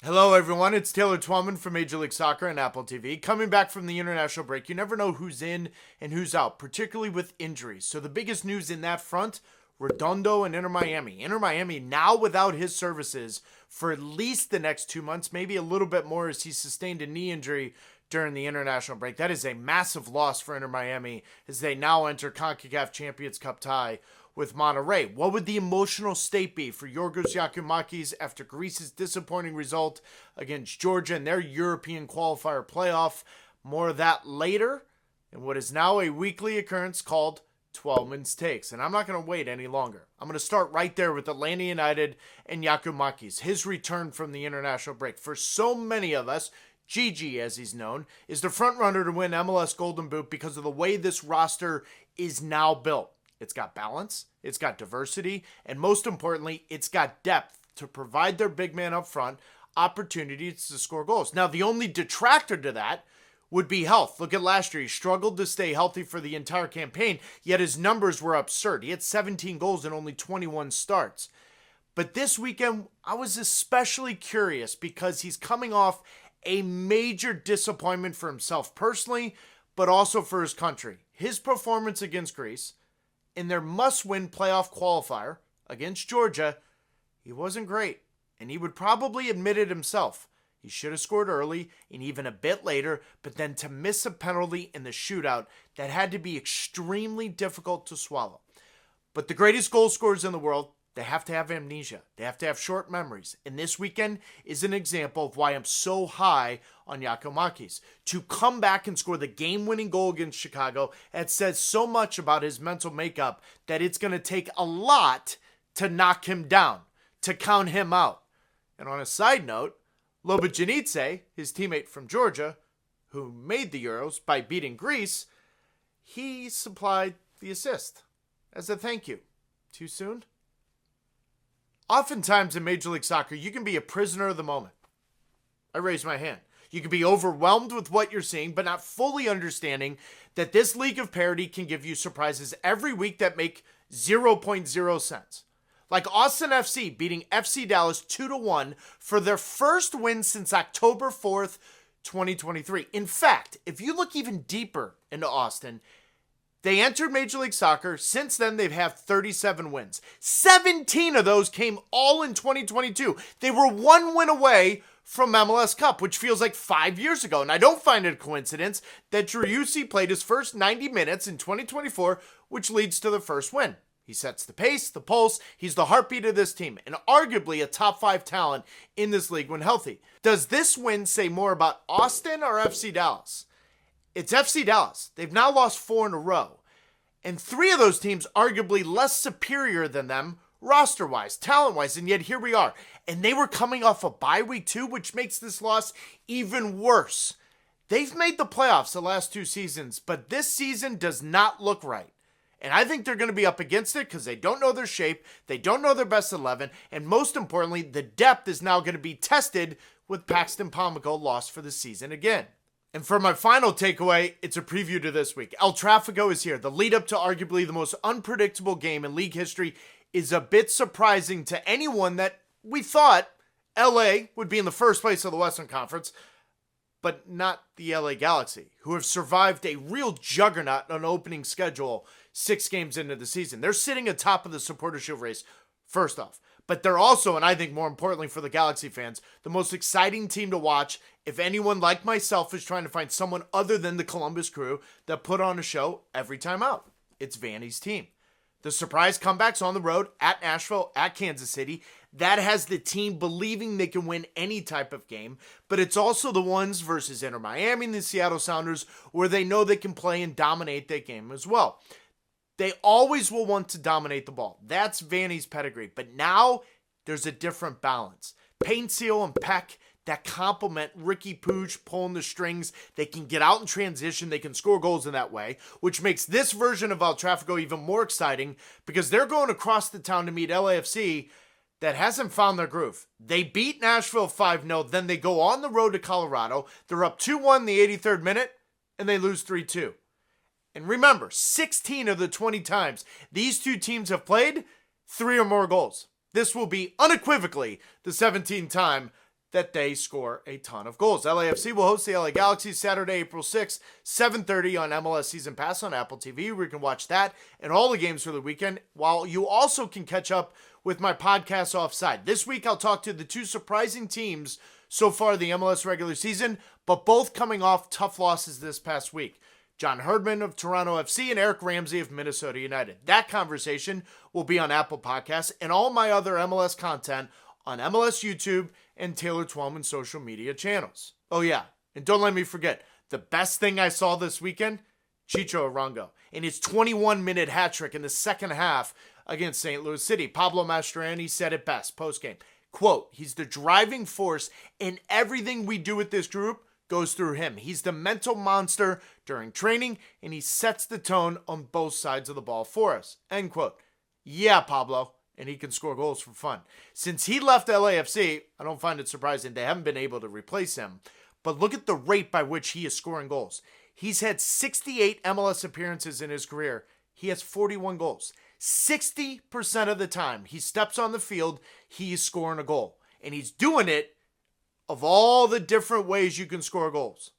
Hello, everyone. It's Taylor Twellman from Major League Soccer and Apple TV. Coming back from the international break, you never know who's in and who's out, particularly with injuries. So the biggest news in that front, Redondo and Inter Miami. Inter Miami now without his services for at least the next 2 months, maybe a little bit more as he sustained a knee injury during the international break. That is a massive loss for Inter Miami as they now enter CONCACAF Champions Cup tie with Monterrey. What would the emotional state be for Giorgos Giakoumakis after Greece's disappointing result against Georgia in their European qualifier playoff? More of that later in what is now a weekly occurrence called Twellman's Takes. And I'm not going to wait any longer. I'm going to start right there with Atlanta United and Giakoumakis, his return from the international break. For so many of us, Gigi, as he's known, is the frontrunner to win MLS Golden Boot because of the way this roster is now built. It's got balance, it's got diversity, and most importantly, it's got depth to provide their big man up front opportunities to score goals. Now, the only detractor to that would be health. Look at last year. He struggled to stay healthy for the entire campaign, yet his numbers were absurd. He had 17 goals in only 21 starts. But this weekend, I was especially curious because he's coming off a major disappointment for himself personally, but also for his country. His performance against Greece in their must-win playoff qualifier against Georgia, he wasn't great, and he would probably admit it himself. He should have scored early and even a bit later, but then to miss a penalty in the shootout, that had to be extremely difficult to swallow. But the greatest goal scorers in the world, they have to have amnesia. They have to have short memories. And this weekend is an example of why I'm so high on Giakoumakis. To come back and score the game-winning goal against Chicago, it says so much about his mental makeup that it's going to take a lot to knock him down, to count him out. And on a side note, Lobojanice, his teammate from Georgia, who made the Euros by beating Greece, he supplied the assist as a thank you. Too soon? Oftentimes in Major League Soccer, you can be a prisoner of the moment. I raise my hand. You can be overwhelmed with what you're seeing, but not fully understanding that this league of parity can give you surprises every week that make 0.0 sense. Like Austin FC beating FC Dallas 2-1 for their first win since October 4th, 2023. In fact, if you look even deeper into Austin, they entered Major League Soccer. Since then, they've had 37 wins. 17 of those came all in 2022. They were one win away from MLS Cup, which feels like 5 years ago. And I don't find it a coincidence that Driussi played his first 90 minutes in 2024, which leads to the first win. He sets the pace, the pulse. He's the heartbeat of this team and arguably a top 5 talent in this league when healthy. Does this win say more about Austin or FC Dallas? It's FC Dallas. They've now lost 4 in a row. And 3 of those teams arguably less superior than them roster-wise, talent-wise, and yet here we are. And they were coming off a bye week too, which makes this loss even worse. They've made the playoffs the last 2 seasons, but this season does not look right. And I think they're going to be up against it because they don't know their shape, they don't know their best 11, and most importantly, the depth is now going to be tested with Paxton Pomykal lost for the season again. And for my final takeaway, it's a preview to this week. El Tráfico is here. The lead up to arguably the most unpredictable game in league history is a bit surprising to anyone that we thought LA would be in the first place of the Western Conference, but not the LA Galaxy, who have survived a real juggernaut on an opening schedule 6 games into the season. They're sitting atop of the supporter shield race, first off. But they're also, and I think more importantly for the Galaxy fans, the most exciting team to watch if anyone like myself is trying to find someone other than the Columbus Crew that put on a show every time out. It's Vanny's team. The surprise comebacks on the road at Nashville, at Kansas City, that has the team believing they can win any type of game, but it's also the ones versus Inter Miami and the Seattle Sounders where they know they can play and dominate that game as well. They always will want to dominate the ball. That's Vanny's pedigree. But now there's a different balance. Paintseel and Peck that complement Ricky Puig pulling the strings. They can get out in transition. They can score goals in that way, which makes this version of El Tráfico even more exciting because they're going across the town to meet LAFC that hasn't found their groove. They beat Nashville 5-0. Then they go on the road to Colorado. They're up 2-1 in the 83rd minute, and they lose 3-2. And remember, 16 of the 20 times these two teams have played, 3 or more goals. This will be unequivocally the 17th time that they score a ton of goals. LAFC will host the LA Galaxy Saturday, April 6th, 7:30 on MLS Season Pass on Apple TV, where you can watch that and all the games for the weekend, while you also can catch up with my podcast Offside. This week, I'll talk to the two surprising teams so far the MLS regular season, but both coming off tough losses this past week. John Herdman of Toronto FC and Eric Ramsey of Minnesota United. That conversation will be on Apple Podcasts and all my other MLS content on MLS YouTube and Taylor Twellman social media channels. Oh yeah, and don't let me forget, the best thing I saw this weekend, Chicho Arango, in his 21-minute hat trick in the second half against St. Louis City. Pablo Mastroeni said it best postgame. Quote, he's the driving force in everything we do with this group goes through him. He's the mental monster during training, and he sets the tone on both sides of the ball for us. End quote. Yeah, Pablo. And he can score goals for fun. Since he left LAFC, I don't find it surprising they haven't been able to replace him. But look at the rate by which he is scoring goals. He's had 68 MLS appearances in his career. He has 41 goals. 60% of the time he steps on the field, he's scoring a goal. And he's doing it of all the different ways you can score goals.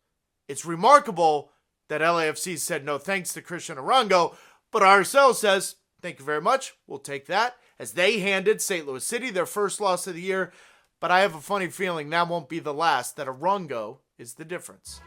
It's remarkable that LAFC said no thanks to Cristian Arango, but RSL says, thank you very much, we'll take that, as they handed St. Louis City their first loss of the year. But I have a funny feeling that won't be the last, that Arango is the difference.